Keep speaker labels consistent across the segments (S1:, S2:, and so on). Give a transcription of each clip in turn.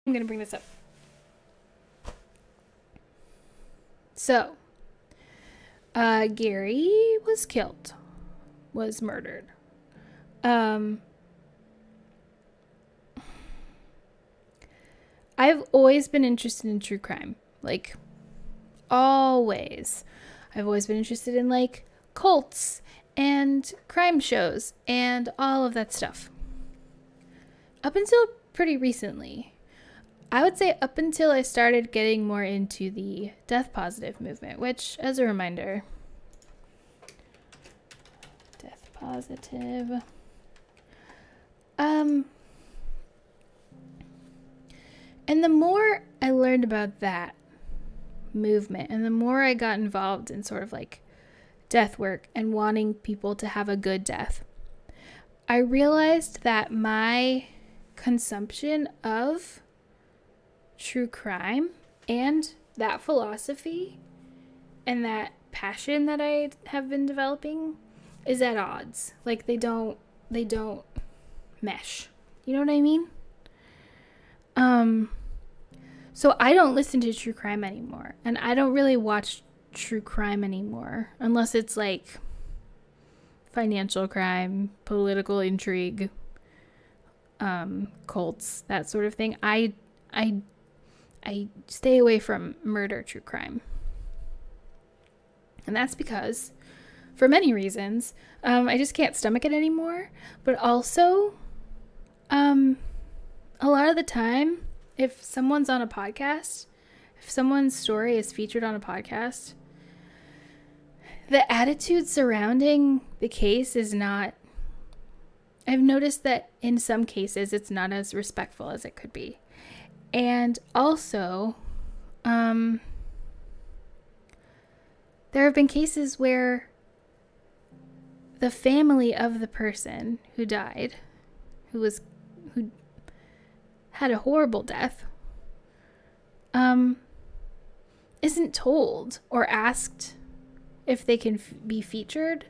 S1: I'm going to bring this up. So, Gary was murdered. I've always been interested in true crime. Like, always. I've always been interested in, like, cults and crime shows and all of that stuff. Up until pretty recently. I would say up until I started getting more into the death positive movement, which, as a reminder, death positive. And the more I learned about that movement and the more I got involved in sort of like death work and wanting people to have a good death, I realized that my consumption of true crime and that philosophy and that passion that I have been developing is at odds. Like they don't mesh. You know what I mean? So I don't listen to true crime anymore, and I don't really watch true crime anymore unless it's like financial crime, political intrigue, cults, that sort of thing. I stay away from murder true crime. And that's because, for many reasons, I just can't stomach it anymore. But also, a lot of the time, if someone's on a podcast, if someone's story is featured on a podcast, the attitude surrounding the case is not... I've noticed that in some cases, it's not as respectful as it could be. And also, there have been cases where the family of the person who died, who had a horrible death, isn't told or asked if they can be featured.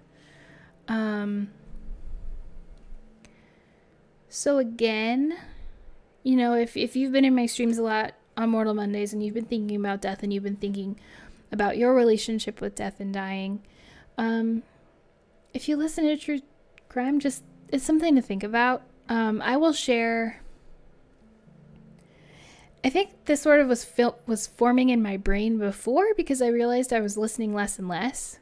S1: So again, you know, if you've been in my streams a lot on Mortal Mondays and you've been thinking about death and you've been thinking about your relationship with death and dying, if you listen to true crime, just it's something to think about. I will share... I think this sort of was forming in my brain before because I realized I was listening less and less.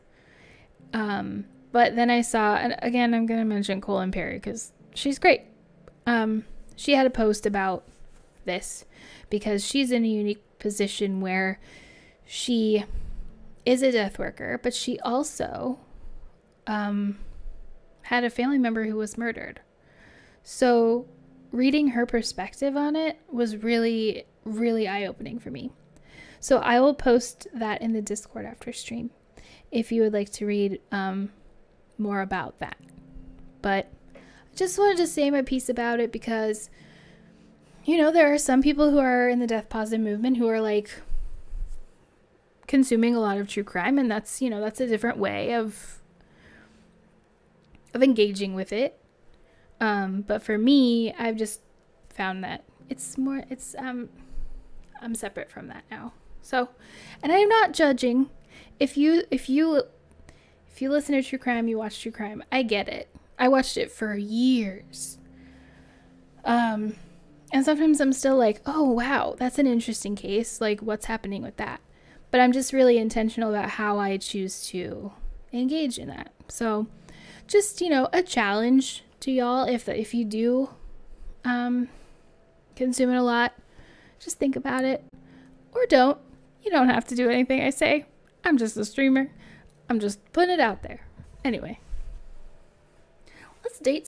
S1: But then I saw, and again, I'm going to mention Colin Perry because she's great. She had a post about this because she's in a unique position where she is a death worker, but she also had a family member who was murdered. So reading her perspective on it was really, really eye-opening for me. So I will post that in the Discord after stream if you would like to read more about that. But I just wanted to say my piece about it because, you know, there are some people who are in the death positive movement who are like consuming a lot of true crime, and that's, you know, that's a different way of engaging with it. But for me, I've just found that I'm separate from that now. So, and I'm not judging. If you listen to true crime, you watch true crime, I get it. I watched it for years. And sometimes I'm still like, oh wow, that's an interesting case. Like, what's happening with that? But I'm just really intentional about how I choose to engage in that. So just, you know, a challenge to y'all. If you do consume it a lot, just think about it. Or don't. You don't have to do anything I say. I'm just a streamer. I'm just putting it out there. Anyway, let's date